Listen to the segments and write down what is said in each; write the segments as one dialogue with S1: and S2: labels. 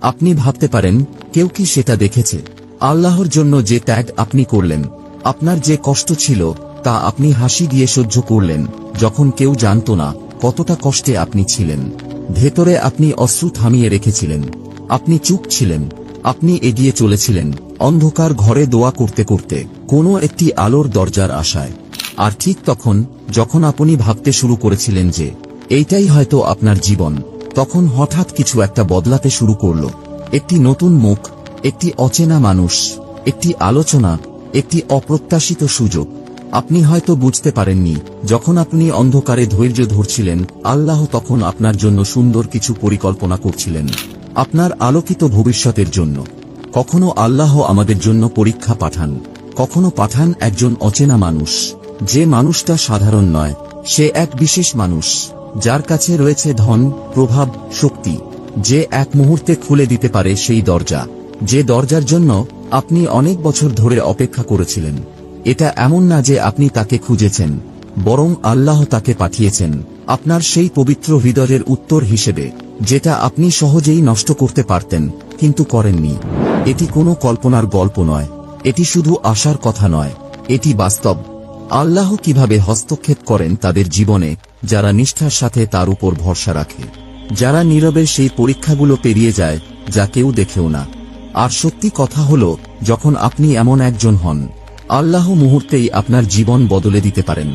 S1: আপনি ভাবতে পারেন, কেউ কি সেটা দেখেছে? আল্লাহর জন্য যে ত্যাগ আপনি করলেন, আপনার যে কষ্ট ছিল, তা আপনি হাসি দিয়ে সহ্য করলেন, যখন কেউ জানত না কতটা কষ্টে আপনি ছিলেন। ভেতরে আপনি অশ্রু থামিয়ে রেখেছিলেন। আপনি চুপ ছিলেন। আপনি এগিয়ে চলেছিলেন, অন্ধকার ঘরে দোয়া করতে করতে, কোনো একটি আলোর দরজার আশায়। আর ঠিক তখন, যখন আপনি ভাবতে শুরু করেছিলেন যে এইটাই হয়তো আপনার জীবন, তখন হঠাৎ কিছু একটা বদলাতে শুরু করল। একটি নতুন মুখ, একটি অচেনা মানুষ, একটি আলোচনা, একটি অপ্রত্যাশিত সুযোগ। আপনি হয়তো বুঝতে পারেননি, যখন আপনি অন্ধকারে ধৈর্য ধরছিলেন, আল্লাহ তখন আপনার জন্য সুন্দর কিছু পরিকল্পনা করছিলেন, আপনার আলোকিত ভবিষ্যতের জন্য। কখনো আল্লাহ আমাদের জন্য পরীক্ষা পাঠান, কখনো পাঠান একজন অচেনা মানুষ। যে মানুষটা সাধারণ নয়, সে এক বিশেষ মানুষ, যার কাছে রয়েছে ধন, প্রভাব, শক্তি, যে এক মুহূর্তে খুলে দিতে পারে সেই দরজা, যে দরজার জন্য আপনি অনেক বছর ধরে অপেক্ষা করেছিলেন। এটা এমন না যে আপনি তাকে খুঁজেছেন, বরং আল্লাহ তাকে পাঠিয়েছেন আপনার সেই পবিত্র হৃদয়ের উত্তর হিসেবে, যেটা আপনি সহজেই নষ্ট করতে পারতেন, কিন্তু করেননি। এটি কোনো কল্পনার গল্প নয়, এটি শুধু আশার কথা নয়, এটি বাস্তব। আল্লাহ কিভাবে হস্তক্ষেপ করেন তাদের জীবনে, যারা নিষ্ঠার সাথে তার উপর ভরসা রাখে, যারা নীরবে সেই পরীক্ষাগুলো পেরিয়ে যায়, যা কেউ দেখেও না। আর সত্যি কথা হলো, যখন আপনি এমন একজন হন, আল্লাহ মুহূর্তেই আপনার জীবন বদলে দিতে পারেন,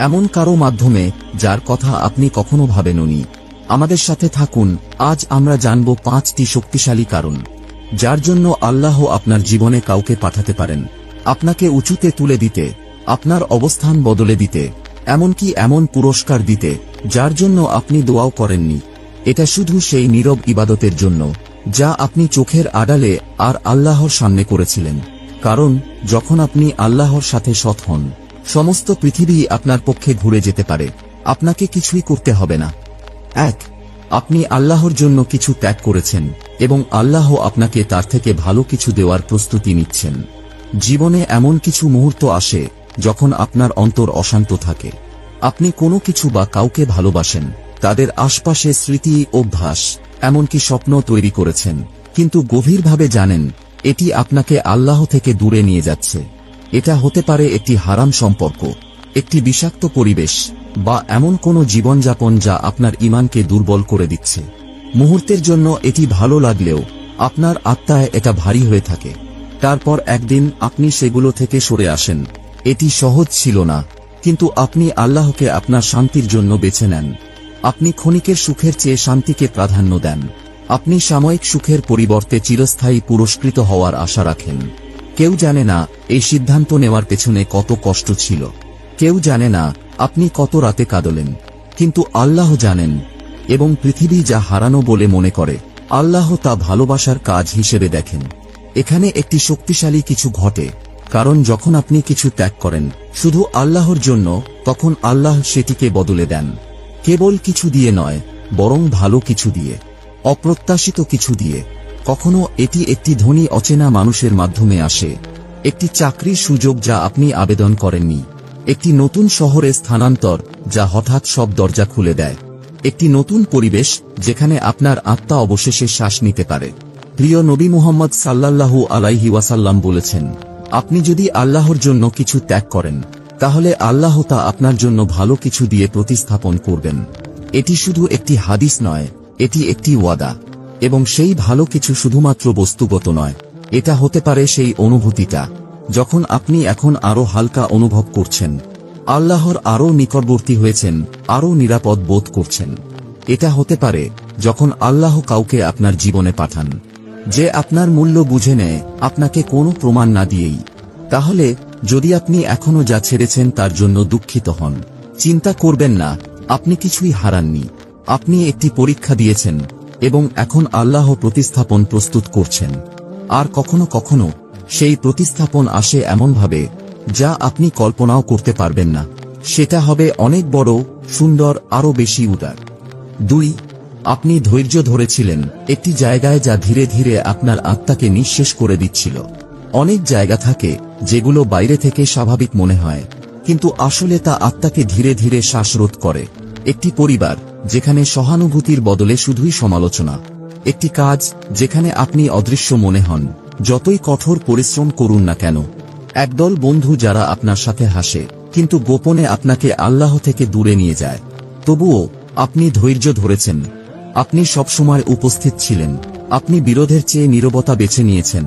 S1: এমন কারো মাধ্যমে যার কথা আপনি কখনো ভাবেননি। আমাদের সাথে থাকুন, আজ আমরা জানব 5টি শক্তিশালী কারণ, যার জন্য আল্লাহ আপনার জীবনে কাউকে পাঠাতে পারেন, আপনাকে উঁচুতে তুলে দিতে, আপনার অবস্থান বদলে দিতে, এমনকি এমন পুরস্কার দিতে যার জন্য আপনি দোয়াও করেননি। এটা শুধু সেই নীরব ইবাদতের জন্য, যা আপনি চোখের আড়ালে আর আল্লাহর সামনে করেছিলেন। কারণ যখন আপনি আল্লাহর সাথে সৎ হন, সমস্ত পৃথিবী আপনার পক্ষে ঘুরে যেতে পারে, আপনাকে কিছুই করতে হবে না। 1. আপনি আল্লাহর জন্য কিছু ত্যাগ করেছেন, এবং আল্লাহ আপনাকে তার থেকে ভালো কিছু দেওয়ার প্রস্তুতি নিচ্ছেন। জীবনে এমন কিছু মুহূর্ত আসে যখন আপনার অন্তর অশান্ত থাকে। আপনি কোনো কিছু বা কাউকে ভালোবাসেন, তাদের আশপাশে স্মৃতি, অভ্যাস, এমনকি স্বপ্ন তৈরি করেছেন, কিন্তু গভীরভাবে জানেন এটি আপনাকে আল্লাহ থেকে দূরে নিয়ে যাচ্ছে। এটা হতে পারে একটি হারাম সম্পর্ক, একটি বিষাক্ত পরিবেশ, বা এমন কোনো জীবনযাপন যা আপনার ঈমানকে দুর্বল করে দিচ্ছে। মুহূর্তের জন্য এটি ভালো লাগলেও আপনার আত্মায় এটা ভারী হয়ে থাকে। তারপর একদিন আপনি সেগুলো থেকে সরে আসেন। এটি সহজ ছিল না, কিন্তু আপনি আল্লাহকে আপনার শান্তির জন্য বেছে নেন। আপনি ক্ষণিকের সুখের চেয়ে শান্তিকে প্রাধান্য দেন। আপনি সাময়িক সুখের পরিবর্তে চিরস্থায়ী পুরস্কৃত হওয়ার আশা রাখেন। কেউ জানে না এই সিদ্ধান্ত নেওয়ার পেছনে কত কষ্ট ছিল। কেউ জানে না আপনি কত রাতে কাঁদলেন, কিন্তু আল্লাহ জানেন। এবং পৃথিবী যা হারানো বলে মনে করে, আল্লাহ তা ভালোবাসার কাজ হিসেবে দেখেন। এখানে একটি শক্তিশালী কিছু ঘটে, কারণ যখন আপনি কিছু ত্যাগ করেন শুধু আল্লাহর জন্য, তখন আল্লাহ সেটিকে বদলে দেন। কেবল কিছু দিয়ে নয়, বরং ভালো কিছু দিয়ে, অপ্রত্যাশিত কিছু দিয়ে। কখনো এটি একটি ধনী অচেনা মানুষের মাধ্যমে আসে, একটি চাকরির সুযোগ যা আপনি আবেদন করেননি, একটি নতুন শহরে স্থানান্তর যা হঠাৎ সব দরজা খুলে দেয়, একটি নতুন পরিবেশ যেখানে আপনার আত্মা অবশেষে শ্বাস নিতে পারে। প্রিয় নবী মুহাম্মদ সাল্লাল্লাহু আলাইহি ওয়াসাল্লাম বলেছেন, আপনি যদি আল্লাহর জন্য কিছু ত্যাগ করেন, তাহলে আল্লাহ তা আপনার জন্য ভালো কিছু দিয়ে প্রতিস্থাপন করবেন। এটি শুধু একটি হাদিস নয়, এটি একটি ওয়াদা। এবং সেই ভালো কিছু শুধুমাত্র বস্তুগত নয়, এটা হতে পারে সেই অনুভূতিটা যখন আপনি এখন আরো হালকা অনুভব করছেন, আল্লাহর আরো নিকটবর্তী হয়েছেন, আরো নিরাপদ বোধ করছেন। এটা হতে পারে যখন আল্লাহ কাউকে আপনার জীবনে পাঠান, যে আপনার মূল্য বুঝে নেয়, আপনাকে কোনো প্রমাণ না দিয়েই। তাহলে যদি আপনি এখনো যা ছেড়েছেন তার জন্য দুঃখিত হন, চিন্তা করবেন না, আপনি কিছুই হারাননি। আপনি একটি পরীক্ষা দিয়েছেন, এবং এখন আল্লাহ প্রতিস্থাপন প্রস্তুত করছেন। আর কখনো কখনো সেই প্রতিস্থাপন আসে এমনভাবে যা আপনি কল্পনাও করতে পারবেন না। সেটা হবে অনেক বড়, সুন্দর, আরো বেশি উদার। 2. আপনি ধৈর্য ধরেছিলেন একটি জায়গায় যা ধীরে ধীরে আপনার আত্মাকে নিঃশেষ করে দিচ্ছিল। অনেক জায়গা থাকে যেগুলো বাইরে থেকে স্বাভাবিক মনে হয়, কিন্তু আসলে তা আত্মাকে ধীরে ধীরে শ্বাসরোধ করে। একটি পরিবার যেখানে সহানুভূতির বদলে শুধুই সমালোচনা, একটি কাজ যেখানে আপনি অদৃশ্য মনে হন, যতই কঠোর পরিশ্রম করুন না কেন। একদল বন্ধু যারা আপনার সাথে হাসে, কিন্তু গোপনে আপনাকে আল্লাহ থেকে দূরে নিয়ে যায়। তবুও আপনি ধৈর্য ধরেছেন। আপনি সবসময় উপস্থিত ছিলেন। আপনি বিরোধের চেয়ে নীরবতা বেছে নিয়েছেন।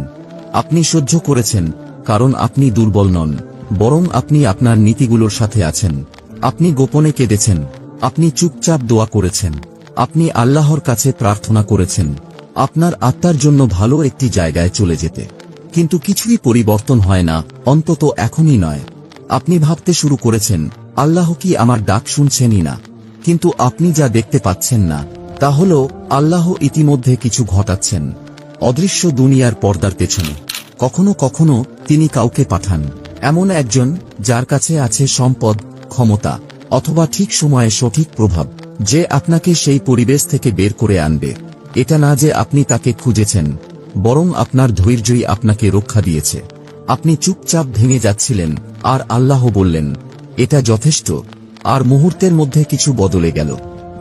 S1: আপনি সহ্য করেছেন, কারণ আপনি দুর্বল নন, বরং আপনি আপনার নীতিগুলোর সাথে আছেন। আপনি গোপনে কেঁদেছেন। আপনি চুপচাপ দোয়া করেছেন। আপনি আল্লাহর কাছে প্রার্থনা করেছেন আপনার আত্মার জন্য ভালো একটি জায়গায় চলে যেতে। কিন্তু কিছুই পরিবর্তন হয় না, অন্তত এখনই নয়। আপনি ভাবতে শুরু করেছেন, আল্লাহ কি আমার ডাক শুনছেনই না? কিন্তু আপনি যা দেখতে পাচ্ছেন না তা হল আল্লাহ ইতিমধ্যে কিছু ঘটাচ্ছেন অদৃশ্য দুনিয়ার পর্দার পেছনে। কখনো কখনো তিনি কাউকে পাঠান, এমন একজন যার কাছে আছে সম্পদ, ক্ষমতা, অথবা ঠিক সময়ে সঠিক প্রভাব, যে আপনাকে সেই পরিবেশ থেকে বের করে আনবে। এটা না যে আপনি তাকে খুঁজেছেন, বরং আপনার ধৈর্যই আপনাকে রক্ষা দিয়েছে। আপনি চুপচাপ ভেঙে যাচ্ছিলেন, আর আল্লাহ বললেন, এটা যথেষ্ট। আর মুহূর্তের মধ্যে কিছু বদলে গেল।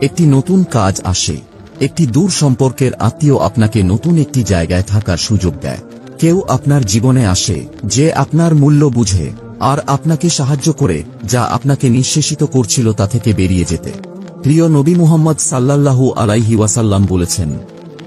S1: একটি নতুন কাজ আসে। একটি দূর সম্পর্কের আত্মীয় আপনাকে নতুন একটি জায়গায় থাকার সুযোগ দেয়। কেউ আপনার জীবনে আসে যে আপনার মূল্য বুঝে, আর আপনাকে সাহায্য করে যা আপনাকে নিঃশেষিত করছিল তা থেকে বেরিয়ে যেতে। প্রিয় নবী মুহাম্মদ সাল্লাল্লাহু আলাইহি ওয়াসাল্লাম বলেছেন,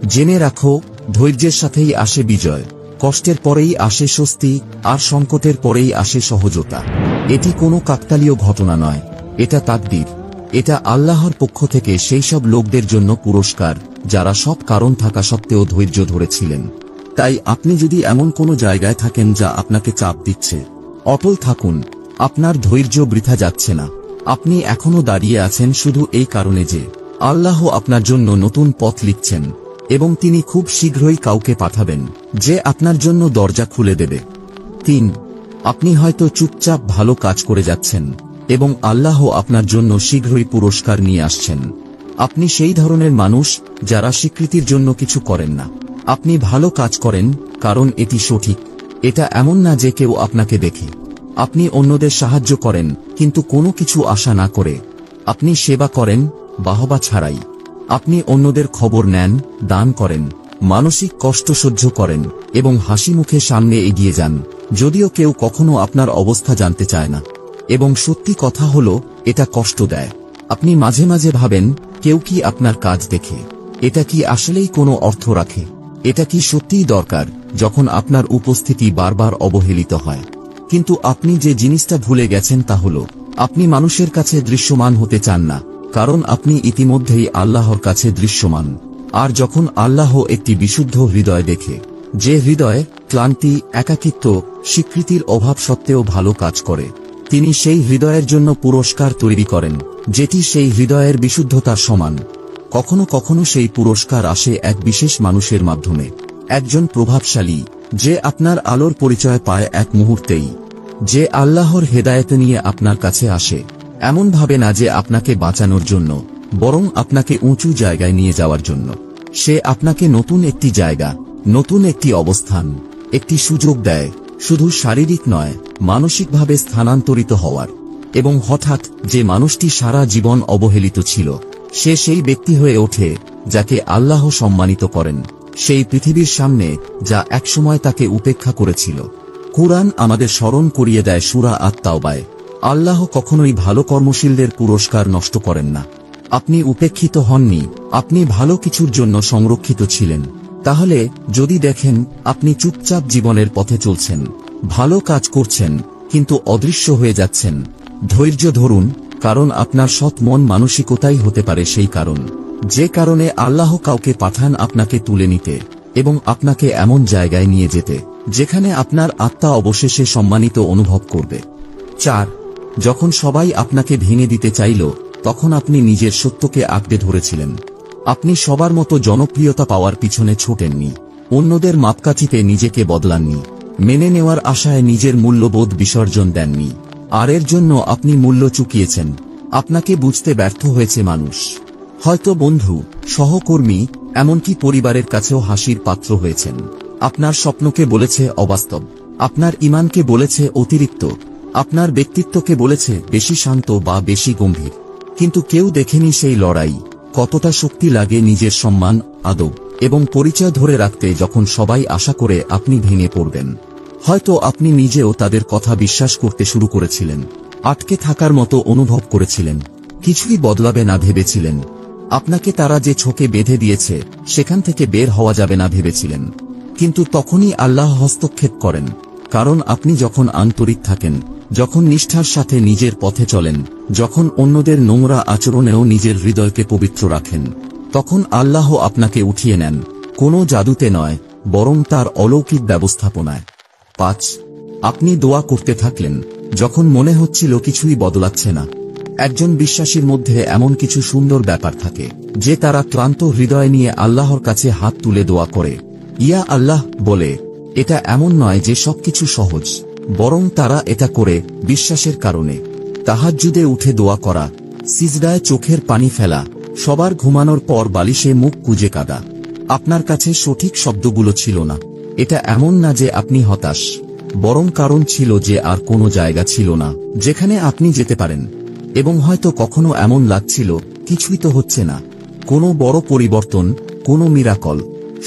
S1: জেনে রাখো, ধৈর্যের সাথেই আসে বিজয়, কষ্টের পরেই আসে স্বস্তি, আর সংকটের পরেই আসে সহজতা। এটি কোনো কাকতালীয় ঘটনা নয়, এটা তাকদীর। এটা আল্লাহর পক্ষ থেকে সেই সব লোকদের জন্য পুরস্কার যারা সব কারণ থাকা সত্ত্বেও ধৈর্য ধরেছিলেন। তাই আপনি যদি এমন কোনো জায়গায় থাকেন যা আপনাকে চাপ দিচ্ছে, অটল থাকুন। আপনার ধৈর্য বৃথা যাচ্ছে না। আপনি এখনো দাঁড়িয়ে আছেন শুধু এই কারণে যে আল্লাহ আপনার জন্য নতুন পথ লিখছেন, এবং তিনি খুব শীঘ্রই কাউকে পাঠাবেন যে আপনার জন্য দরজা খুলে দেবে। 3. আপনি হয়তো চুপচাপ ভালো কাজ করে যাচ্ছেন, এবং আল্লাহ আপনার জন্য শীঘ্রই পুরস্কার নিয়ে আসছেন। আপনি সেই ধরনের মানুষ যারা স্বীকৃতির জন্য কিছু করেন না। আপনি ভালো কাজ করেন কারণ এটি সঠিক। এটা এমন না যে কেউ আপনাকে দেখে। আপনি অন্যদের সাহায্য করেন, কিন্তু কোনো কিছু আশা না করে। আপনি সেবা করেন বাহবা ছাড়াই। আপনি অন্যদের খবর নেন, দান করেন, মানসিক কষ্ট সহ্য করেন, এবং হাসি মুখে সামনে এগিয়ে যান, যদিও কেউ কখনো আপনার অবস্থা জানতে চায় না। এবং সত্যি কথা হলো, এটা কষ্ট দেয়। আপনি মাঝে মাঝে ভাবেন, কেউ কি আপনার কাজ দেখে? এটা কি আসলেই কোনো অর্থ রাখে? এটা কি সত্যিই দরকার যখন আপনার উপস্থিতি বারবার অবহেলিত হয়? কিন্তু আপনি যে জিনিসটা ভুলে গেছেন তা হল, আপনি মানুষের কাছে দৃশ্যমান হতে চান না, কারণ আপনি ইতিমধ্যেই আল্লাহর কাছে দৃশ্যমান। আর যখন আল্লাহ একটি বিশুদ্ধ হৃদয় দেখে, যে হৃদয় ক্লান্তি, একাকিত্ব, স্বীকৃতির অভাব সত্ত্বেও ভালো কাজ করে, তিনি সেই হৃদয়ের জন্য পুরস্কার তৈরি করেন, যেটি সেই হৃদয়ের বিশুদ্ধতার সমান। কখনো কখনো সেই পুরস্কার আসে এক বিশেষ মানুষের মাধ্যমে, একজন প্রভাবশালী যে আপনার আলোর পরিচয় পায় এক মুহূর্তেই, যে আল্লাহর হেদায়েত নিয়ে আপনার কাছে আসে, এমন ভাবে না যে আপনাকে বাঁচানোর জন্য, বরং আপনাকে উঁচু জায়গায় নিয়ে যাওয়ার জন্য। সে আপনাকে নতুন একটি জায়গা, নতুন একটি অবস্থান, একটি সুযোগ দেয়, শুধু শারীরিক নয়, মানসিকভাবে স্থানান্তরিত হওয়ার। এবং হঠাৎ যে মানুষটি সারা জীবন অবহেলিত ছিল, সে সেই ব্যক্তি হয়ে ওঠে যাকে আল্লাহ সম্মানিত করেন, সেই পৃথিবীর সামনে যা একসময় তাকে উপেক্ষা করেছিল। কুরআন আমাদের স্মরণ করিয়ে দেয় সূরা আত-তাওবায়, আল্লাহ কখনোই ভালো কর্মশীলদের পুরস্কার নষ্ট করেন না। আপনি উপেক্ষিত হননি, আপনি ভালো কিছুর জন্য সংরক্ষিত ছিলেন। তাহলে যদি দেখেন আপনি চুপচাপ জীবনের পথে চলছেন, ভালো কাজ করছেন, কিন্তু অদৃশ্য হয়ে যাচ্ছেন, ধৈর্য ধরুন, কারণ আপনার সৎ মন মানসিকতাই হতে পারে সেই কারণ, যে কারণে আল্লাহ কাউকে পাঠান আপনাকে তুলে নিতে, এবং আপনাকে এমন জায়গায় নিয়ে যেতে যেখানে আপনার আত্মা অবশেষে সম্মানিত অনুভব করবে। 4. যখন সবাই আপনাকে ভেঙে দিতে চাইল, তখন আপনি নিজের সত্যকে আঁকড়ে ধরেছিলেন। আপনি সবার মতো জনপ্রিয়তা পাওয়ার পিছনে ছোটেননি, অন্যদের মাপকাঠিতে নিজেকে বদলাননি, মেনে নেওয়ার আশায় নিজের মূল্যবোধ বিসর্জন দেননি। আর এর জন্য আপনি মূল্য চুকিয়েছেন। আপনাকে বুঝতে ব্যর্থ হয়েছে মানুষ, হয়তো বন্ধু, সহকর্মী, এমনকি পরিবারের কাছেও হাসির পাত্র হয়েছেন। আপনার স্বপ্নকে বলেছে অবাস্তব, আপনার ঈমানকে বলেছে অতিরিক্ত, আপনার ব্যক্তিত্বকে বলেছে বেশি শান্ত বা বেশি গম্ভীর। কিন্তু কেউ দেখেনি সেই লড়াই, কতটা শক্তি লাগে নিজের সম্মান, আদব, এবং পরিচয় ধরে রাখতে যখন সবাই আশা করে আপনি ভেঙে পড়বেন। হয়তো আপনি নিজেও তাদের কথা বিশ্বাস করতে শুরু করেছিলেন, আটকে থাকার মতো অনুভব করেছিলেন, কিছুই বদলাবে না ভেবেছিলেন। আপনাকে তারা যে ছোকে বেঁধে দিয়েছে সেখান থেকে বের হওয়া যাবে না ভেবেছিলেন। কিন্তু তখনই আল্লাহ হস্তক্ষেপ করেন, কারণ আপনি যখন আন্তরিক থাকেন, যখন নিষ্ঠার সাথে নিজের পথে চলেন, যখন অন্যদের নোংরা আচরণেও নিজের হৃদয়কে পবিত্র রাখেন, তখন আল্লাহ আপনাকে উঠিয়ে নেন, কোনো জাদুতে নয়, বরং তার অলৌকিক ব্যবস্থাপনায়। 5. আপনি দোয়া করতে থাকলেন যখন মনে হচ্ছিল কিছুই বদলাচ্ছে না। একজন বিশ্বাসীর মধ্যে এমন কিছু সুন্দর ব্যাপার থাকে যে তারা ক্লান্ত হৃদয় নিয়ে আল্লাহর কাছে হাত তুলে দোয়া করে, ইয়া আল্লাহ বলে। এটা এমন নয় যে সবকিছু সহজ, বরং তারা এটা করে বিশ্বাসের কারণে। তাহাজ্জুদে উঠে দোয়া করা, সিজদায় চোখের পানি ফেলা, সবার ঘুমানোর পর বালিশে মুখ কুঁজে কাঁদা। আপনার কাছে সঠিক শব্দগুলো ছিল না। এটা এমন না যে আপনি হতাশ, বরং কারণ ছিল যে আর কোনো জায়গা ছিল না যেখানে আপনি যেতে পারেন। এবং হয়তো কখনো এমন লাগছিল কিছুই তো হচ্ছে না, কোনো বড় পরিবর্তন, কোনো মিরাকল,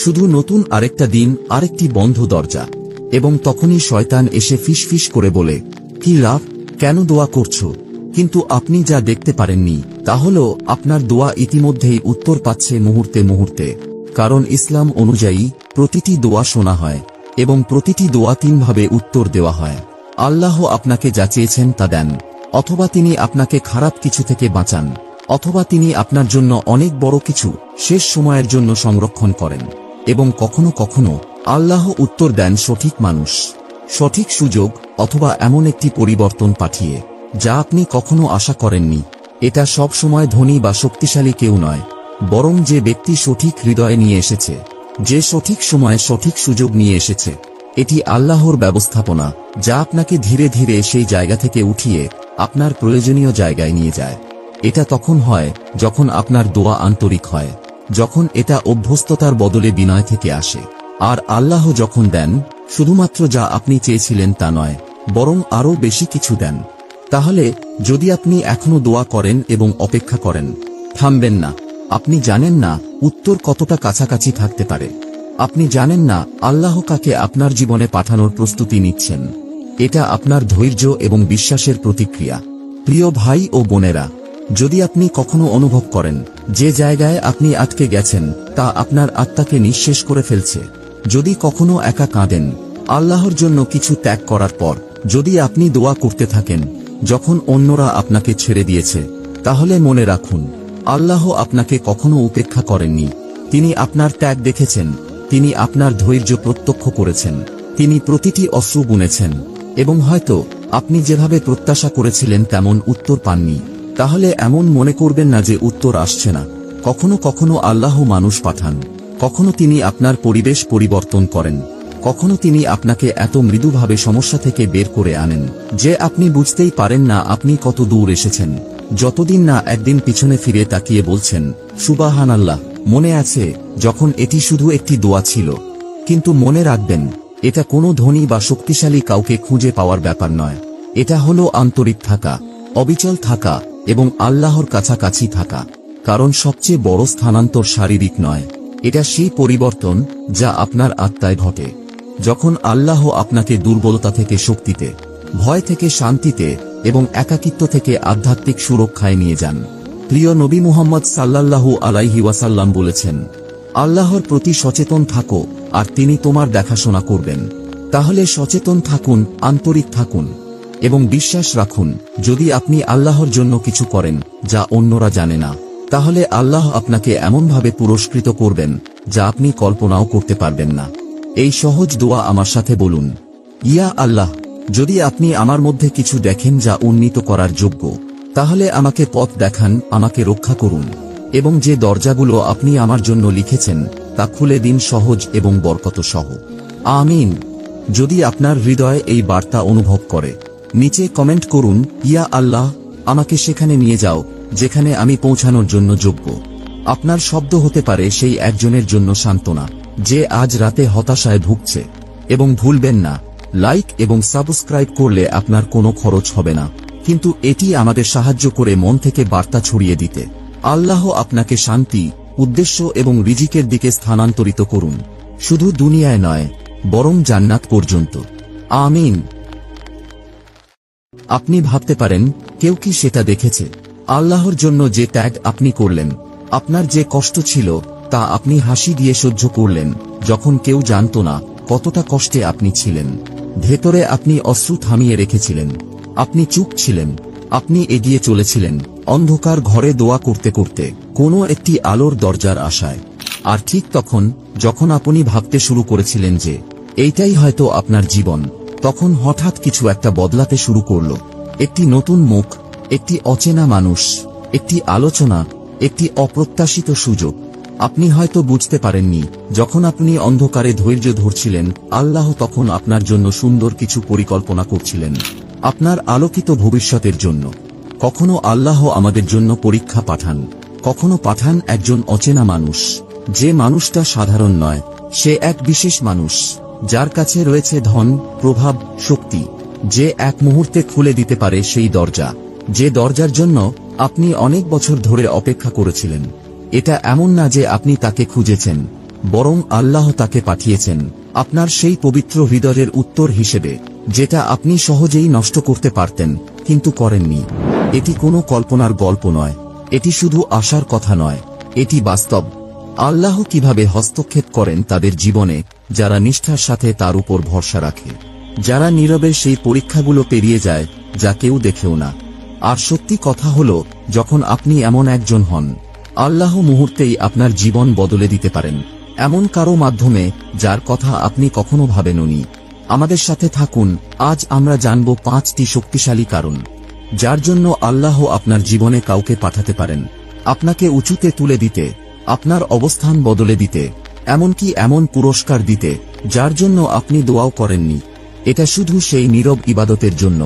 S1: শুধু নতুন আরেকটা দিন, আরেকটি বন্ধ দরজা। এবং তখনই শয়তান এসে ফিসফিস করে বলে, কি লাভ, কেন দোয়া করছো? কিন্তু আপনি যা দেখতে পারেননি তা হলো আপনার দোয়া ইতিমধ্যেই উত্তর পাচ্ছে মুহূর্তে মুহূর্তে। কারণ ইসলাম অনুযায়ী প্রতিটি দোয়া শোনা হয় এবং প্রতিটি দোয়া 3 ভাবে উত্তর দেওয়া হয়। আল্লাহ আপনাকে যা চেয়েছেন তা দেন, অথবা তিনি আপনাকে খারাপ কিছু থেকে বাঁচান, অথবা তিনি আপনার জন্য অনেক বড় কিছু শেষ সময়ের জন্য সংরক্ষণ করেন। এবং কখনো কখনো আল্লাহ উত্তর দেন সঠিক মানুষ, সঠিক সুযোগ, অথবা এমন একটি পরিবর্তন পাঠিয়ে যা আপনি কখনো আশা করেননি। এটা সব সময় ধনী বা শক্তিশালী কেউ নয়, বরং যে ব্যক্তি সঠিক হৃদয়ে নিয়ে এসেছে, যে সঠিক সময়ে সঠিক সুযোগ নিয়ে এসেছে। এটি আল্লাহর ব্যবস্থাপনা যা আপনাকে ধীরে ধীরে সেই জায়গা থেকে উঠিয়ে আপনার প্রয়োজনীয় জায়গায় নিয়ে যায়। এটা তখন হয় যখন আপনার দোয়া আন্তরিক হয়, যখন এটা অভ্যস্ততার বদলে বিনয় থেকে আসে। আর আল্লাহ যখন দেন, শুধুমাত্র যা আপনি চেয়েছিলেন তা নয়, বরং আরও বেশি কিছু দেন। তাহলে যদি আপনি এখনো দোয়া করেন এবং অপেক্ষা করেন, থামবেন না। আপনি জানেন না উত্তর কতটা কাছাকাছি থাকতে পারে। আপনি জানেন না আল্লাহ কাকে আপনার জীবনে পাঠানোর প্রস্তুতি নিচ্ছেন। এটা আপনার ধৈর্য এবং বিশ্বাসের প্রতিক্রিয়া। প্রিয় ভাই ও বোনেরা, যদি আপনি কখনো অনুভব করেন যে জায়গায় আপনি আটকে গেছেন তা আপনার আত্মাকে নিঃশেষ করে ফেলছে, যদি কখনো একা কাঁদেন আল্লাহর জন্য কিছু ত্যাগ করার পর, যদি আপনি দোয়া করতে থাকেন যখন অন্যরা আপনাকে ছেড়ে দিয়েছে, তাহলে মনে রাখুন আল্লাহ আপনাকে কখনো উপেক্ষা করেননি। তিনি আপনার ত্যাগ দেখেছেন, তিনি আপনার ধৈর্য প্রত্যক্ষ করেছেন, তিনি প্রতিটি অশ্রু গুনেছেন। এবং হয়তো আপনি যেভাবে প্রত্যাশা করেছিলেন তেমন উত্তর পাননি, তাহলে এমন মনে করবেন না যে উত্তর আসছে না। কখনো কখনো আল্লাহ মানুষ পাঠান, কখনো তিনি আপনার পরিবেশ পরিবর্তন করেন, কখনো তিনি আপনাকে এত মৃদুভাবে সমস্যা থেকে বের করে আনেন যে আপনি বুঝতেই পারেন না আপনি কত দূর এসেছেন, যতদিন না একদিন পিছনে ফিরে তাকিয়ে বলছেন, সুবহানাল্লাহ। মনে আছে যখন এটি শুধু একটি দোয়া ছিল? কিন্তু মনে রাখবেন, এটা কোনো ধনী বা শক্তিশালী কাউকে খুঁজে পাওয়ার ব্যাপার নয়। এটা হলো আন্তরিক থাকা, অবিচল থাকা এবং আল্লাহর কাছাকাছি থাকা। কারণ সবচেয়ে বড় স্থানান্তর শারীরিক নয়, এটা সেই পরিবর্তন যা আপনার আত্মায় ঘটে। যখন আল্লাহ আপনাকে দুর্বলতা থেকে শক্তিতে, ভয় থেকে শান্তিতে এবং একাকিত্ব থেকে আধ্যাত্মিক সুরক্ষায় নিয়ে যান। প্রিয় নবী মুহাম্মদ সাল্লাল্লাহু আলাইহি ওয়াসাল্লাম বলেছেন, আল্লাহর প্রতি সচেতন থাকো আর তিনি তোমার দেখাশোনা করবেন। তাহলে সচেতন থাকুন, আন্তরিক থাকুন এবং বিশ্বাস রাখুন, যদি আপনি আল্লাহর জন্য কিছু করেন যা অন্যরা জানে না, তাহলে আল্লাহ আপনাকে এমনভাবে পুরস্কৃত করবেন যা আপনি কল্পনাও করতে পারবেন না। এই সহজ দোয়া আমার সাথে বলুন, ইয়া আল্লাহ, যদি আপনি আমার মধ্যে কিছু দেখেন যা উন্নীত করার যোগ্য, তাহলে আমাকে পথ দেখান, আমাকে রক্ষা করুন এবং যে দরজাগুলো আপনি আমার জন্য লিখেছেন তা খুলে দিন সহজ এবং বরকত সহ। আমিন। যদি আপনার হৃদয় এই বার্তা অনুভব করে, নিচে কমেন্ট করুন, ইয়া আল্লাহ, আমাকে সেখানে নিয়ে যাও যেখানে আমি পৌঁছানোর জন্য যোগ্য। আপনার শব্দ হতে পারে সেই একজনের জন্য সান্ত্বনা যে আজ রাতে হতাশায় ভুগছে। এবং ভুলবেন না, লাইক এবং সাবস্ক্রাইব করলে আপনার কোনো খরচ হবে না, কিন্তু এটি আমাদের সাহায্য করে মন থেকে বার্তা ছড়িয়ে দিতে। আল্লাহ আপনাকে শান্তি, উদ্দেশ্য এবং রিজিকের দিকে স্থানান্তরিত করুন, শুধু দুনিয়ায় নয় বরং জান্নাত পর্যন্ত। আমিন। আপনি ভাবতে পারেন, কেউ কি সেটা দেখেছে? আল্লাহর জন্য যে ত্যাগ আপনি করলেন, আপনার যে কষ্ট ছিল তা আপনি হাসি দিয়ে সহ্য করলেন, যখন কেউ জানত না কতটা কষ্টে আপনি ছিলেন। ভেতরে আপনি অশ্রু থামিয়ে রেখেছিলেন, আপনি চুপ ছিলেন, আপনি এগিয়ে চলেছিলেন অন্ধকার ঘরে দোয়া করতে করতে কোনো একটি আলোর দরজার আশায়। আর ঠিক তখন যখন আপনি ভাবতে শুরু করেছিলেন যে এইটাই হয়তো আপনার জীবন, তখন হঠাৎ কিছু একটা বদলাতে শুরু করল। একটি নতুন মুখ, একটি অচেনা মানুষ, একটি আলোচনা, একটি অপ্রত্যাশিত সুযোগ। আপনি হয়তো বুঝতে পারেননি, যখন আপনি অন্ধকারে ধৈর্য ধরছিলেন, আল্লাহ তখন আপনার জন্য সুন্দর কিছু পরিকল্পনা করছিলেন, আপনার আলোকিত ভবিষ্যতের জন্য। কখনো আল্লাহ আমাদের জন্য পরীক্ষা পাঠান, কখনো পাঠান একজন অচেনা মানুষ। যে মানুষটা সাধারণ নয়, সে এক বিশেষ মানুষ, যার কাছে রয়েছে ধন, প্রভাব, শক্তি, যে এক মুহূর্তে খুলে দিতে পারে সেই দরজা, যে দরজার জন্য আপনি অনেক বছর ধরে অপেক্ষা করেছিলেন। এটা এমন না যে আপনি তাকে খুঁজেছেন, বরং আল্লাহ তাকে পাঠিয়েছেন আপনার সেই পবিত্র হৃদয়ের উত্তর হিসেবে, যেটা আপনি সহজেই নষ্ট করতে পারতেন কিন্তু করেননি। এটি কোনো কল্পনার গল্প নয়, এটি শুধু আশার কথা নয়, এটি বাস্তব। আল্লাহ কিভাবে হস্তক্ষেপ করেন তাদের জীবনে, যারা নিষ্ঠার সাথে তার উপর ভরসা রাখে, যারা নীরবে সেই পরীক্ষাগুলো পেরিয়ে যায় যা কেউ দেখেও না। আর সত্যি কথা হলো, যখন আপনি এমন একজন হন, আল্লাহ মুহূর্তেই আপনার জীবন বদলে দিতে পারেন, এমন কারো মাধ্যমে যার কথা আপনি কখনো ভাবেননি। আমাদের সাথে থাকুন, আজ আমরা জানব 5টি শক্তিশালী কারণ যার জন্য আল্লাহ আপনার জীবনে কাউকে পাঠাতে পারেন, আপনাকে উঁচুতে তুলে দিতে, আপনার অবস্থান বদলে দিতে, এমনকি এমন পুরস্কার দিতে যার জন্য আপনি দোয়াও করেননি। এটা শুধু সেই নীরব ইবাদতের জন্য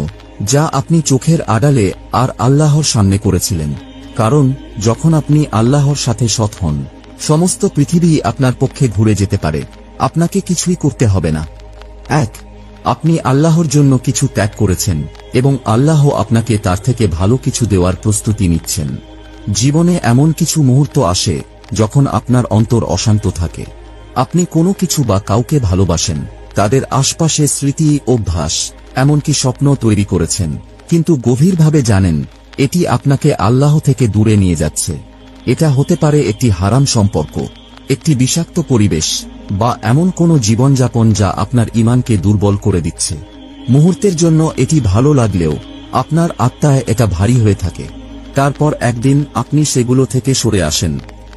S1: যা আপনি চোখের আড়ালে আর আল্লাহর সামনে করেছিলেন। কারণ যখন আপনি আল্লাহর সাথে সৎ হন, সমস্ত পৃথিবী আপনার পক্ষে ঘুরে যেতে পারে, আপনাকে কিছুই করতে হবে না। 1. আপনি আল্লাহর জন্য কিছু ত্যাগ করেছেন এবং আল্লাহ আপনাকে তার থেকে ভালো কিছু দেওয়ার প্রস্তুতি নিচ্ছেন। জীবনে এমন কিছু মুহূর্ত আসে যখন আপনার অন্তর অশান্ত থাকে। আপনি কোনো কিছু বা কাউকে ভালোবাসেন, তাদের আশপাশে স্মৃতি, অভ্যাস, এমনকি স্বপ্ন তৈরি করেছেন, কিন্তু গভীরভাবে জানেন এটি আপনাকে আল্লাহ থেকে দূরে নিয়ে যাচ্ছে। এটা হতে পারে একটি হারাম সম্পর্ক, একটি বিষাক্ত পরিবেশ, বা এমন কোনো জীবনযাপন যা আপনার ঈমানকে দুর্বল করে দিচ্ছে। মুহূর্তের জন্য এটি ভালো লাগলেও আপনার আত্মায় এটা ভারী হয়ে থাকে। তারপর একদিন আপনি সেগুলো থেকে সরে আসেন।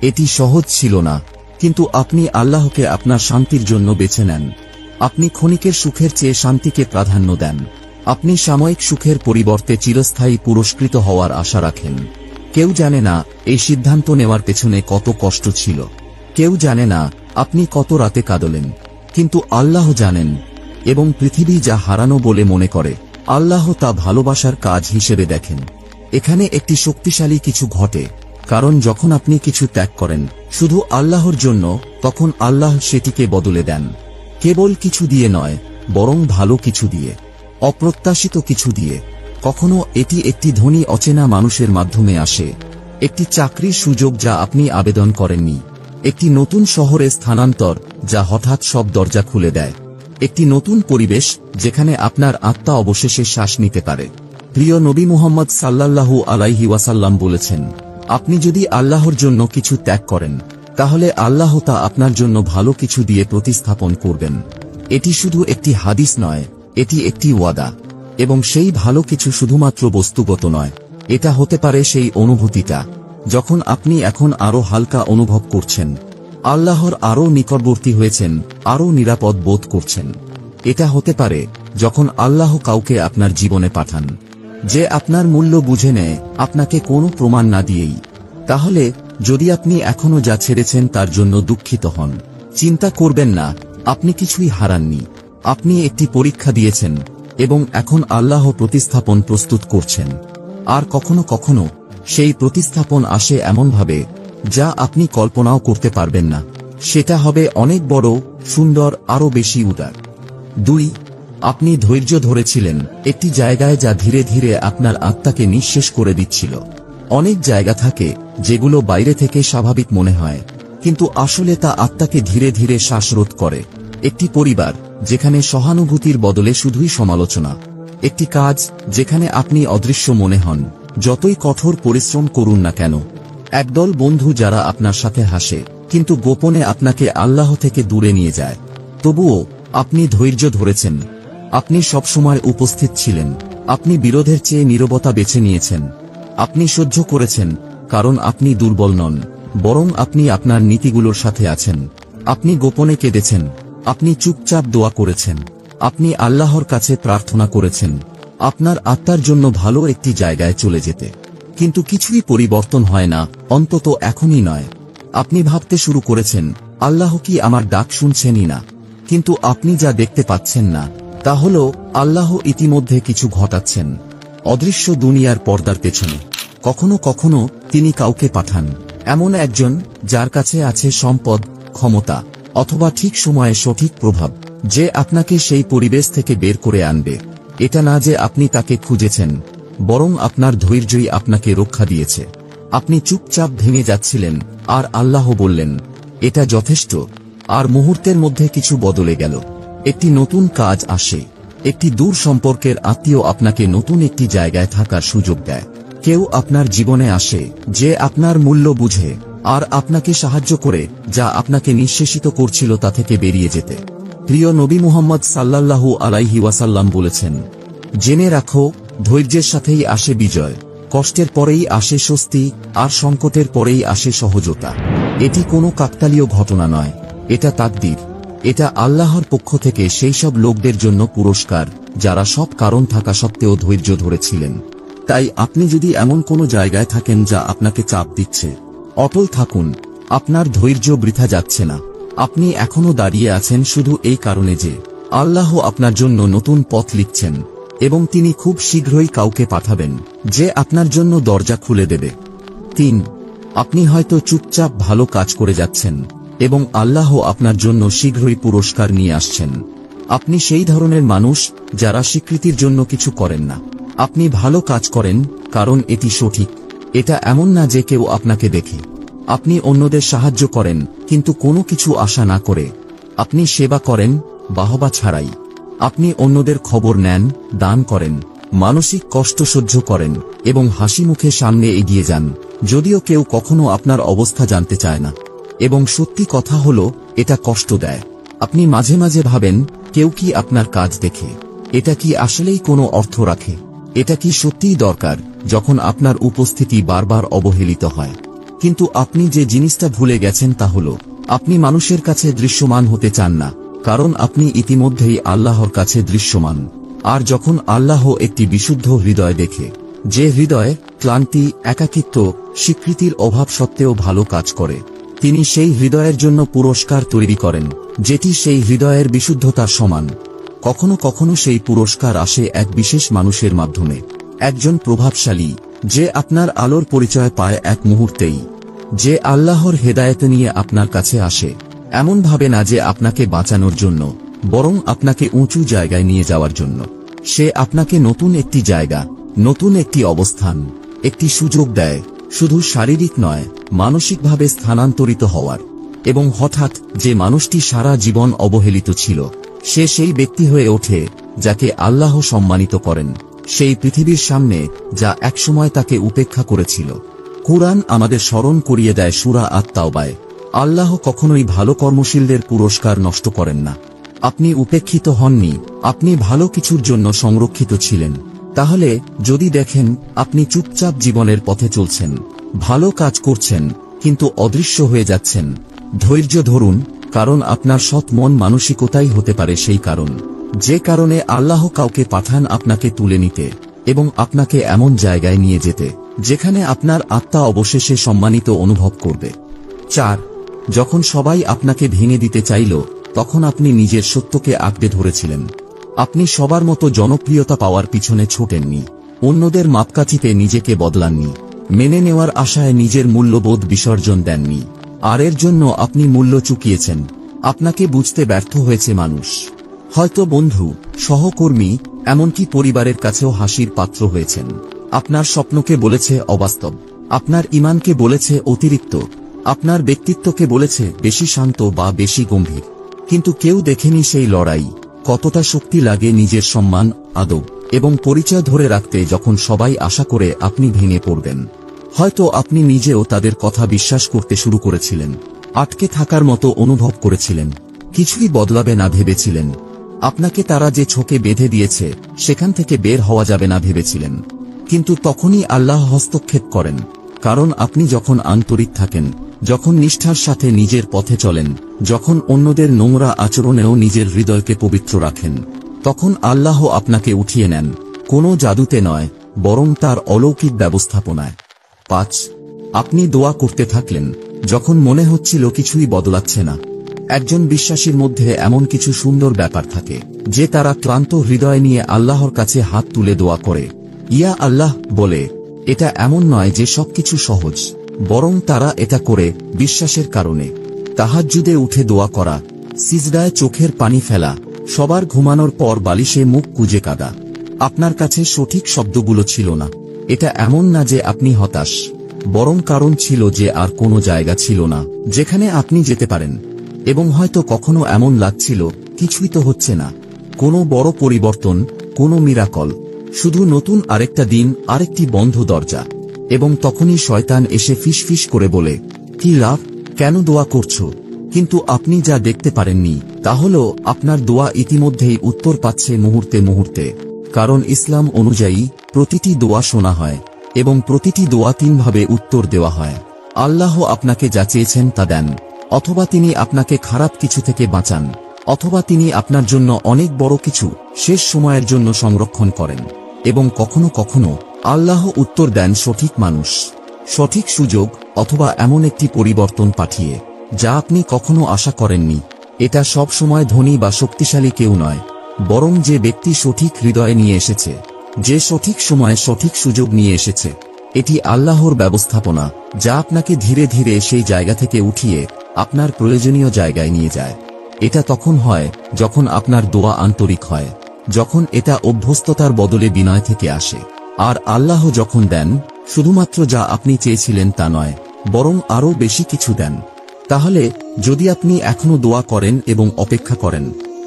S1: এটি সহজ ছিল না, কিন্তু আপনি আল্লাহকে আপনার শান্তির জন্য বেছে নেন। আপনি ক্ষণিকের সুখের চেয়ে শান্তিকে প্রাধান্য দেন। আপনি সাময়িক সুখের পরিবর্তে চিরস্থায়ী পুরস্কৃত হওয়ার আশা রাখেন। কেউ জানে না এই সিদ্ধান্ত নেওয়ার পেছনে কত কষ্ট ছিল, কেউ জানে না আপনি কত রাতে কাঁদলেন, কিন্তু আল্লাহ জানেন। এবং পৃথিবী যা হারানো বলে মনে করে, আল্লাহ তা ভালোবাসার কাজ হিসেবে দেখেন। এখানে একটি শক্তিশালী কিছু ঘটে, কারণ যখন আপনি কিছু ত্যাগ করেন শুধু আল্লাহর জন্য, তখন আল্লাহ সেটিকে বদলে দেন। কেবল কিছু দিয়ে নয়, বরং ভালো কিছু দিয়ে, অপ্রত্যাশিত কিছু দিয়ে। কখনো এটি একটি ধনী অচেনা মানুষের মাধ্যমে আসে, একটি চাকরির সুযোগ যা আপনি আবেদন করেননি, একটি নতুন শহরে স্থানান্তর যা হঠাৎ সব দরজা খুলে দেয়, একটি নতুন পরিবেশ যেখানে আপনার আত্মা অবশেষে শ্বাস নিতে পারে। প্রিয় নবী মুহাম্মদ সাল্লাল্লাহু আলাইহি ওয়াসাল্লাম বলেছেন, আপনি যদি আল্লাহর জন্য কিছু ত্যাগ করেন, তাহলে আল্লাহ তা আপনার জন্য ভালো কিছু দিয়ে প্রতিস্থাপন করবেন। এটি শুধু একটি হাদিস নয়, এটি একটি ওয়াদা। এবং সেই ভালো কিছু শুধুমাত্র বস্তুগত নয়, এটা হতে পারে সেই অনুভূতিটা যখন আপনি এখন আরো হালকা অনুভব করছেন, আল্লাহর আরো নিকটবর্তী হয়েছেন, আরো নিরাপদ বোধ করছেন। এটা হতে পারে যখন আল্লাহ কাউকে আপনার জীবনে পাঠান, যে আপনার মূল্য বুঝে নেয়, আপনাকে কোনো প্রমাণ না দিয়েই। তাহলে যদি আপনি এখনো যা ছেড়েছেন তার জন্য দুঃখিত হন, চিন্তা করবেন না, আপনি কিছুই হারাননি। আপনি একটি পরীক্ষা দিয়েছেন এবং এখন আল্লাহ প্রতিস্থাপন প্রস্তুত করছেন। আর কখনো কখনো সেই প্রতিস্থাপন আসে এমনভাবে যা আপনি কল্পনাও করতে পারবেন না। সেটা হবে অনেক বড়, সুন্দর, আরো বেশি উদার। 2. আপনি ধৈর্য ধরেছিলেন একটি জায়গায় যা ধীরে ধীরে আপনার আত্মাকে নিঃশেষ করে দিচ্ছিল। অনেক জায়গা থাকে যেগুলো বাইরে থেকে স্বাভাবিক মনে হয়, কিন্তু আসলে তা আত্মাকে ধীরে ধীরে শ্বাসরোধ করে। একটি পরিবার যেখানে সহানুভূতির বদলে শুধুই সমালোচনা। একটি কাজ যেখানে আপনি অদৃশ্য মনে হন, যতই কঠোর পরিশ্রম করুন না কেন। একদল বন্ধু যারা আপনার সাথে হাসে কিন্তু গোপনে আপনাকে আল্লাহ থেকে দূরে নিয়ে যায়। তবুও আপনি ধৈর্য ধরেছেন। আপনি সবসময় উপস্থিত ছিলেন। আপনি বিরোধের চেয়ে নীরবতা বেছে নিয়েছেন। আপনি সহ্য করেছেন, কারণ আপনি দুর্বল নন, বরং আপনি আপনার নীতিগুলোর সাথে আছেন। আপনি গোপনে কেঁদেছেন। আপনি চুপচাপ দোয়া করেছেন। আপনি আল্লাহর কাছে প্রার্থনা করেছেন আপনার আত্মার জন্য ভালো একটি জায়গায় চলে যেতে। কিন্তু কিছুই পরিবর্তন হয় না, অন্তত এখনই নয়। আপনি ভাবতে শুরু করেছেন, আল্লাহ কি আমার ডাক শুনছেনই না? কিন্তু আপনি যা দেখতে পাচ্ছেন না তা হল আল্লাহ ইতিমধ্যে কিছু ঘটাচ্ছেন অদৃশ্য দুনিয়ার পর্দার পেছনে। কখনো কখনো তিনি কাউকে পাঠান, এমন একজন যার কাছে আছে সম্পদ, ক্ষমতা অথবা ঠিক সময়ে সঠিক প্রভাব, যে আপনাকে সেই পরিবেশ থেকে বের করে আনবে। এটা না যে আপনি তাকে খুঁজেছেন, বরং আপনার ধৈর্যই আপনাকে রক্ষা দিয়েছে। আপনি চুপচাপ ভেঙে যাচ্ছিলেন, আর আল্লাহ বললেন, এটা যথেষ্ট। আর মুহূর্তের মধ্যে কিছু বদলে গেল। একটি নতুন কাজ আসে। একটি দূর সম্পর্কের আত্মীয় আপনাকে নতুন একটি জায়গায় থাকার সুযোগ দেয়। কেউ আপনার জীবনে আসে যে আপনার মূল্য বুঝে আর আপনাকে সাহায্য করে যা আপনাকে নিঃশেষিত করছিল তা থেকে বেরিয়ে যেতে। প্রিয় নবী মুহাম্মদ সাল্লাল্লাহু আলাইহি ওয়াসাল্লাম বলেছেন, জেনে রাখো, ধৈর্যের সাথেই আসে বিজয়, কষ্টের পরেই আসে স্বস্তি, আর সংকটের পরেই আসে সহজতা। এটি কোনো কাকতালীয় ঘটনা নয়, এটা তাকদীর। এটা আল্লাহর পক্ষ থেকে সেই সব লোকদের জন্য পুরস্কার যারা সব কারণ থাকা সত্ত্বেও ধৈর্য ধরেছিলেন। তাই আপনি যদি এমন কোনো জায়গায় থাকেন যা আপনাকে চাপ দিচ্ছে, অটল থাকুন। আপনার ধৈর্য বৃথা যাচ্ছে না। আপনি এখনো দাঁড়িয়ে আছেন শুধু এই কারণে যে আল্লাহ আপনার জন্য নতুন পথ লিখছেন, এবং তিনি খুব শীঘ্রই কাউকে পাঠাবেন যে আপনার জন্য দরজা খুলে দেবে। 3. আপনি হয়তো চুপচাপ ভালো কাজ করে যাচ্ছেন, এবং আল্লাহ আপনার জন্য শীঘ্রই পুরস্কার নিয়ে আসছেন। আপনি সেই ধরনের মানুষ যারা স্বীকৃতির জন্য কিছু করেন না। আপনি ভালো কাজ করেন কারণ এটি সঠিক। এটা এমন না যে কেউ আপনাকে দেখে। আপনি অন্যদের সাহায্য করেন কিন্তু কোনো কিছু আশা না করে। আপনি সেবা করেন বাহবা ছাড়াই। আপনি অন্যদের খবর নেন, দান করেন, মানসিক কষ্ট সহ্য করেন এবং হাসি মুখে সামনে এগিয়ে যান, যদিও কেউ কখনো আপনার অবস্থা জানতে চায় না। এবং সত্যি কথা হলো, এটা কষ্ট দেয়। আপনি মাঝে মাঝে ভাবেন, কেউ কি আপনার কাজ দেখে? এটা কি আসলেই কোনো অর্থ রাখে? এটা কি সত্যিই দরকার যখন আপনার উপস্থিতি বারবার অবহেলিত হয়? কিন্তু আপনি যে জিনিসটা ভুলে গেছেন তা হলো, আপনি মানুষের কাছে দৃশ্যমান হতে চান না, কারণ আপনি ইতিমধ্যেই আল্লাহর কাছে দৃশ্যমান। আর যখন আল্লাহ একটি বিশুদ্ধ হৃদয় দেখে, যে হৃদয় ক্লান্তি, একাকিত্ব, স্বীকৃতির অভাব সত্ত্বেও ভালো কাজ করে, তিনি সেই হৃদয়ের জন্য পুরস্কার তৈরি করেন যেটি সেই হৃদয়ের বিশুদ্ধতার সমান। কখনো কখনো সেই পুরস্কার আসে এক বিশেষ মানুষের মাধ্যমে, একজন প্রভাবশালী যে আপনার আলোর পরিচয় পায় এক মুহূর্তেই, যে আল্লাহর হেদায়েত নিয়ে আপনার কাছে আসে, এমন ভাবে না যে আপনাকে বাঁচানোর জন্য, বরং আপনাকে উঁচু জায়গায় নিয়ে যাওয়ার জন্য। সে আপনাকে নতুন একটি জায়গা, নতুন একটি অবস্থান, একটি সুযোগ দেয়, শুধু শারীরিক নয়, মানসিকভাবে স্থানান্তরিত হওয়ার। এবং হঠাৎ যে মানুষটি সারা জীবন অবহেলিত ছিল, সে সেই ব্যক্তি হয়ে ওঠে যাকে আল্লাহ সম্মানিত করেন সেই পৃথিবীর সামনে, যা একসময় তাকে উপেক্ষা করেছিল। কুরআন আমাদের স্মরণ করিয়ে দেয় সূরা আত-তাওবায়, আল্লাহ কখনোই ভালো কর্মশীলদের পুরস্কার নষ্ট করেন না। আপনি উপেক্ষিত হননি, আপনি ভালো কিছুর জন্য সংরক্ষিত ছিলেন। তাহলে যদি দেখেন আপনি চুপচাপ জীবনের পথে চলছেন, ভালো কাজ করছেন কিন্তু অদৃশ্য হয়ে যাচ্ছেন, ধৈর্য ধরুন, কারণ আপনার সৎ মন মানসিকতাই হতে পারে সেই কারণ, যে কারণে আল্লাহ কাউকে পাঠান আপনাকে তুলে নিতে এবং আপনাকে এমন জায়গায় নিয়ে যেতে যেখানে আপনার আত্মা অবশেষে সম্মানিত অনুভব করবে। 4. যখন সবাই আপনাকে ভেঙে দিতে চাইল, তখন আপনি নিজের সত্যকে আঁকড়ে ধরেছিলেন। আপনি সবার মতো জনপ্রিয়তা পাওয়ার পিছনে ছোটেননি, অন্যদের মাপকাঠিতে নিজেকে বদলাননি, মেনে নেওয়ার আশায় নিজের মূল্যবোধ বিসর্জন দেননি। আর এর জন্য আপনি মূল্য চুকিয়েছেন। আপনাকে বুঝতে ব্যর্থ হয়েছে মানুষ, হয়তো বন্ধু, সহকর্মী, এমনকি পরিবারের কাছেও হাসির পাত্র হয়েছেন। আপনার স্বপ্নকে বলেছে অবাস্তব, আপনার ঈমানকে বলেছে অতিরিক্ত, আপনার ব্যক্তিত্বকে বলেছে বেশি শান্ত বা বেশি গম্ভীর, কিন্তু কেউ দেখেনি সেই লড়াই, কতটা শক্তি লাগে নিজের সম্মান, আদব এবং পরিচয় ধরে রাখতে যখন সবাই আশা করে আপনি ভেঙে পড়বেন। হয়তো আপনি নিজেও তাদের কথা বিশ্বাস করতে শুরু করেছিলেন, আটকে থাকার মতো অনুভব করেছিলেন, কিছুই বদলাবে না ভেবেছিলেন। আপনাকে তারা যে ছোকে বেঁধে দিয়েছে সেখান থেকে বের হওয়া যাবে না ভেবেছিলেন। কিন্তু তখনই আল্লাহ হস্তক্ষেপ করেন, কারণ আপনি যখন আন্তরিক থাকেন, যখন নিষ্ঠার সাথে নিজের পথে চলেন, যখন অন্যদের নোংরা আচরণেও নিজের হৃদয়কে পবিত্র রাখেন, তখন আল্লাহ আপনাকে উঠিয়ে নেন, কোনো জাদুতে নয়, বরং তার অলৌকিক ব্যবস্থাপনায়। 5. আপনি দোয়া করতে থাকলেন যখন মনে হচ্ছিল কিছুই বদলাচ্ছে না। একজন বিশ্বাসীর মধ্যে এমন কিছু সুন্দর ব্যাপার থাকে যে তারা ক্লান্ত হৃদয় নিয়ে আল্লাহর কাছে হাত তুলে দোয়া করে, ইয়া আল্লাহ বলে। এটা এমন নয় যে সবকিছু সহজ, বরং তারা এটা করে বিশ্বাসের কারণে। তাহাজ্জুদে উঠে দোয়া করা, সিজদায় চোখের পানি ফেলা, সবার ঘুমানোর পর বালিশে মুখ কুঁজে কাঁদা। আপনার কাছে সঠিক শব্দগুলো ছিল না। এটা এমন না যে আপনি হতাশ, বরং কারণ ছিল যে আর কোনো জায়গা ছিল না যেখানে আপনি যেতে পারেন। এবং হয়তো কখনো এমন লাগছিল কিছুই তো হচ্ছে না, কোনো বড় পরিবর্তন, কোনো মিরাকল, শুধু নতুন আরেকটা দিন, আরেকটি বন্ধ দরজা। এবং তখনই শয়তান এসে ফিসফিস করে বলে, কি লাভ, কেন দোয়া করছো? কিন্তু আপনি যা দেখতে পারেননি তা হলো আপনার দোয়া ইতিমধ্যেই উত্তর পাচ্ছে মুহূর্তে মুহূর্তে। কারণ ইসলাম অনুযায়ী প্রতিটি দোয়া শোনা হয় এবং প্রতিটি দোয়া 3 ভাবে উত্তর দেওয়া হয়। আল্লাহ আপনাকে যা চেয়েছেন তা দেন, অথবা তিনি আপনাকে খারাপ কিছু থেকে বাঁচান, অথবা তিনি আপনার জন্য অনেক বড় কিছু শেষ সময়ের জন্য সংরক্ষণ করেন। এবং কখনো কখনো আল্লাহ উত্তর দেন সঠিক মানুষ, সঠিক সুযোগ, অথবা এমন একটি পরিবর্তন পাঠিয়ে যা আপনি কখনো আশা করেননি। এটা সব সময় ধনী বা শক্তিশালী কেউ নয়, বরং যে ব্যক্তি সঠিক হৃদয়ে নিয়ে এসেছে, যে সঠিক সময়ে সঠিক সুযোগ নিয়ে এসেছে। এটি আল্লাহর ব্যবস্থাপনা যা আপনাকে ধীরে ধীরে সেই জায়গা থেকে উঠিয়ে আপনার প্রয়োজনীয় জায়গায় নিয়ে যায়। এটা তখন হয় যখন আপনার দোয়া আন্তরিক হয়, যখন এটা অভ্যস্ততার বদলে বিনয় থেকে আসে। আর আল্লাহ যখন দেন, শুধুমাত্র যা আপনি চেয়েছিলেন তা নয়, বরং আরও বেশি কিছু দেন। তাহলে যদি আপনি এখনো দোয়া করেন এবং অপেক্ষা করেন,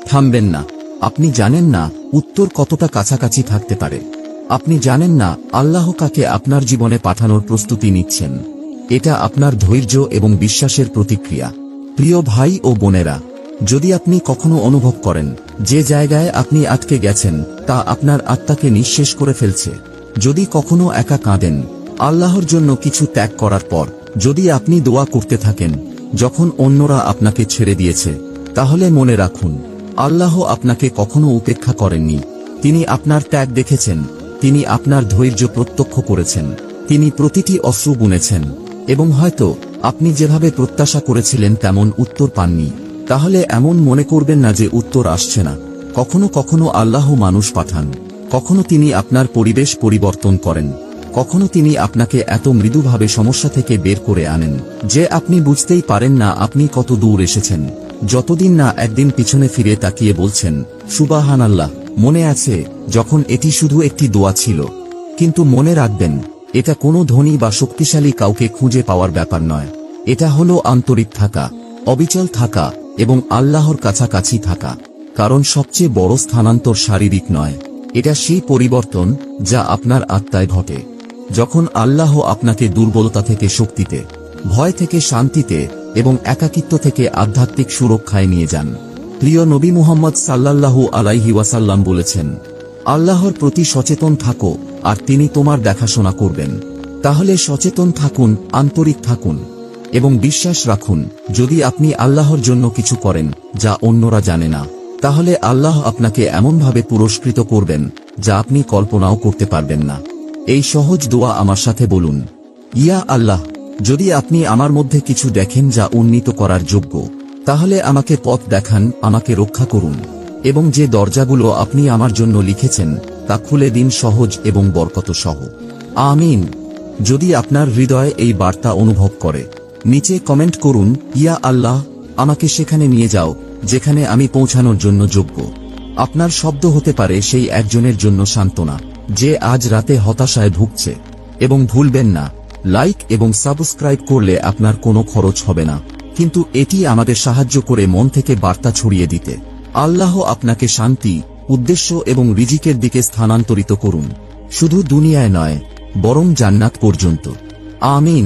S1: থামবেন না। আপনি জানেন না উত্তর কতটা কাছাকাছি থাকতে পারে। আপনি জানেন না আল্লাহ কাকে আপনার জীবনে পাঠানোর প্রস্তুতি নিচ্ছেন। এটা আপনার ধৈর্য এবং বিশ্বাসের প্রতিক্রিয়া। প্রিয় ভাই ও বোনেরা, যদি আপনি কখনো অনুভব করেন যে জায়গায় আপনি আটকে গেছেন তা আপনার আত্মাকে নিঃশেষ করে ফেলছে, যদি কখনো একা কাঁদেন আল্লাহর জন্য কিছু ত্যাগ করার পর, যদি আপনি দোয়া করতে থাকেন যখন অন্যরা আপনাকে ছেড়ে দিয়েছে, তাহলে মনে রাখুন আল্লাহ আপনাকে কখনো উপেক্ষা করেননি। তিনি আপনার ত্যাগ দেখেছেন, তিনি আপনার ধৈর্য প্রত্যক্ষ করেছেন, তিনি প্রতিটি অশ্রু গুনেছেন। এবং হয়তো আপনি যেভাবে প্রত্যাশা করেছিলেন তেমন উত্তর পাননি, তাহলে এমন মনে করবেন না যে উত্তর আসছে না। কখনো কখনো আল্লাহ মানুষ পাঠান, কখনো তিনি আপনার পরিবেশ পরিবর্তন করেন, কখনো তিনি আপনাকে এত মৃদুভাবে সমস্যা থেকে বের করে আনেন যে আপনি বুঝতেই পারেন না আপনি কত দূর এসেছেন, যতদিন না একদিন পিছনে ফিরে তাকিয়ে বলছেন, সুবহানাল্লাহ। মনে আছে যখন এটি শুধু একটি দোয়া ছিল? কিন্তু মনে রাখবেন, এটা কোনো ধনী বা শক্তিশালী কাউকে খুঁজে পাওয়ার ব্যাপার নয়। এটা হলো আন্তরিক থাকা, অবিচল থাকা এবং আল্লাহর কাছাকাছি থাকা। কারণ সবচেয়ে বড় স্থানান্তর শারীরিক নয়, এটা সেই পরিবর্তন যা আপনার আত্মায় ঘটে। যখন আল্লাহ আপনাকে দুর্বলতা থেকে শক্তিতে, ভয় থেকে শান্তিতে এবং একাকিত্ব থেকে আধ্যাত্মিক সুরক্ষায় নিয়ে যান। প্রিয় নবী মুহাম্মদ সাল্লাল্লাহু আলাইহি ওয়াসাল্লাম বলেছেন, আল্লাহর প্রতি সচেতন থাকো আর তিনি তোমার দেখাশোনা করবেন। তাহলে সচেতন থাকুন, আন্তরিক থাকুন এবং বিশ্বাস রাখুন, যদি আপনি আল্লাহর জন্য কিছু করেন যা অন্যরা জানে না, তাহলে আল্লাহ আপনাকে এমনভাবে পুরস্কৃত করবেন যা আপনি কল্পনাও করতে পারবেন না। এই সহজ দোয়া আমার সাথে বলুন, ইয়া আল্লাহ, যদি আপনি আমার মধ্যে কিছু দেখেন যা উন্নীত করার যোগ্য, তাহলে আমাকে পথ দেখান, আমাকে রক্ষা করুন এবং যে দরজাগুলো আপনি আমার জন্য লিখেছেন তা খুলে দিন সহজ এবং বরকত সহ। আমিন। যদি আপনার হৃদয় এই বার্তা অনুভব করে, নিচে কমেন্ট করুন, ইয়া আল্লাহ, আমাকে সেখানে নিয়ে যাও যেখানে আমি পৌঁছানোর জন্য যোগ্য। আপনার শব্দ হতে পারে সেই একজনের জন্য সান্ত্বনা যে আজ রাতে হতাশায় ভুগছে। এবং ভুলবেন না, লাইক এবং সাবস্ক্রাইব করলে আপনার কোনো খরচ হবে না, কিন্তু এটি আমাদের সাহায্য করে মন থেকে বার্তা ছড়িয়ে দিতে। আল্লাহ আপনাকে শান্তি, উদ্দেশ্য এবং রিজিকের দিকে স্থানান্তরিত করুন, শুধু দুনিয়ায় নয় বরং জান্নাত পর্যন্ত। আমিন।